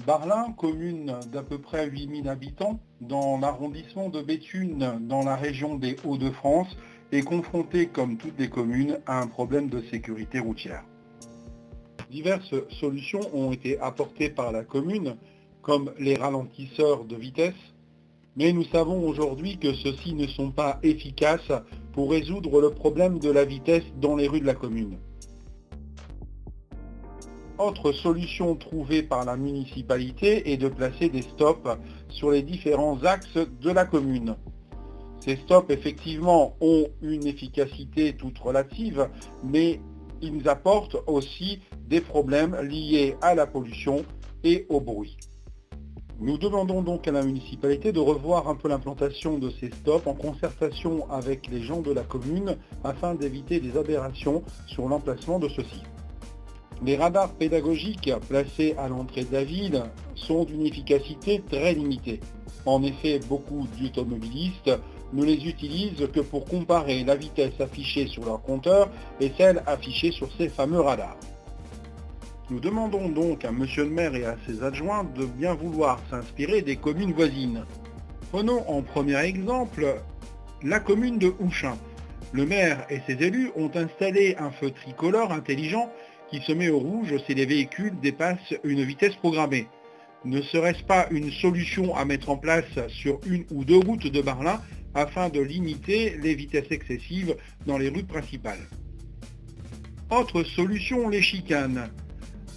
Barlin, commune d'à peu près 8000 habitants, dans l'arrondissement de Béthune, dans la région des Hauts-de-France, est confrontée, comme toutes les communes, à un problème de sécurité routière. Diverses solutions ont été apportées par la commune, comme les ralentisseurs de vitesse, mais nous savons aujourd'hui que ceux-ci ne sont pas efficaces pour résoudre le problème de la vitesse dans les rues de la commune. Autre solution trouvée par la municipalité est de placer des stops sur les différents axes de la commune. Ces stops, effectivement, ont une efficacité toute relative, mais ils apportent aussi des problèmes liés à la pollution et au bruit. Nous demandons donc à la municipalité de revoir un peu l'implantation de ces stops en concertation avec les gens de la commune afin d'éviter des aberrations sur l'emplacement de ceux-ci. Les radars pédagogiques placés à l'entrée de la ville sont d'une efficacité très limitée. En effet, beaucoup d'automobilistes ne les utilisent que pour comparer la vitesse affichée sur leur compteur et celle affichée sur ces fameux radars. Nous demandons donc à monsieur le maire et à ses adjoints de bien vouloir s'inspirer des communes voisines. Prenons en premier exemple la commune de Ouchin. Le maire et ses élus ont installé un feu tricolore intelligent qui se met au rouge si les véhicules dépassent une vitesse programmée. Ne serait-ce pas une solution à mettre en place sur une ou deux routes de Barlin afin de limiter les vitesses excessives dans les rues principales? Autre solution, les chicanes.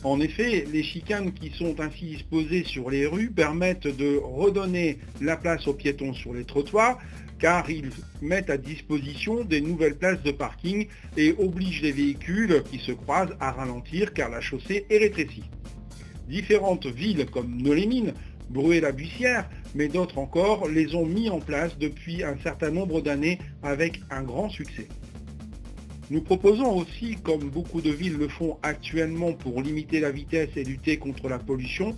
En effet, les chicanes qui sont ainsi disposées sur les rues permettent de redonner la place aux piétons sur les trottoirs, car ils mettent à disposition des nouvelles places de parking et obligent les véhicules qui se croisent à ralentir car la chaussée est rétrécie. Différentes villes comme Nolay-Mines, Bruay-la-Buissière, mais d'autres encore, les ont mis en place depuis un certain nombre d'années avec un grand succès. Nous proposons aussi, comme beaucoup de villes le font actuellement pour limiter la vitesse et lutter contre la pollution,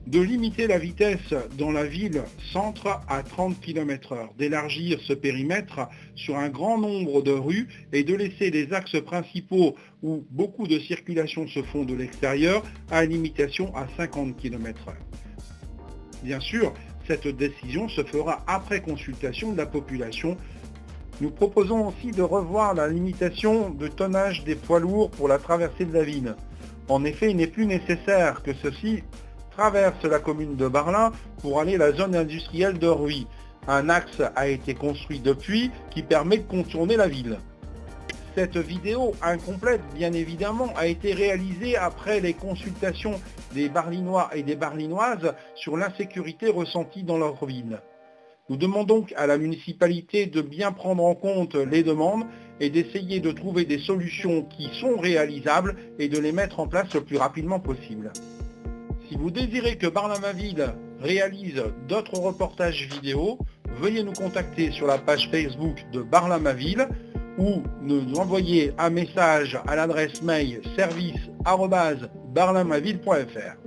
de limiter la vitesse dans la ville centre à 30 km/h, d'élargir ce périmètre sur un grand nombre de rues et de laisser les axes principaux où beaucoup de circulations se font de l'extérieur à limitation à 50 km/h. Bien sûr, cette décision se fera après consultation de la population. Nous proposons aussi de revoir la limitation de tonnage des poids lourds pour la traversée de la ville. En effet, il n'est plus nécessaire que ceux-ci traversent la commune de Barlin pour aller à la zone industrielle de Ruy. Un axe a été construit depuis qui permet de contourner la ville. Cette vidéo incomplète, bien évidemment, a été réalisée après les consultations des Barlinois et des Barlinoises sur l'insécurité ressentie dans leur ville. Nous demandons donc à la municipalité de bien prendre en compte les demandes et d'essayer de trouver des solutions qui sont réalisables et de les mettre en place le plus rapidement possible. Si vous désirez que Barlin-ma-Ville réalise d'autres reportages vidéo, veuillez nous contacter sur la page Facebook de Barlin-ma-Ville ou nous envoyer un message à l'adresse mail service@barlinmaville.fr.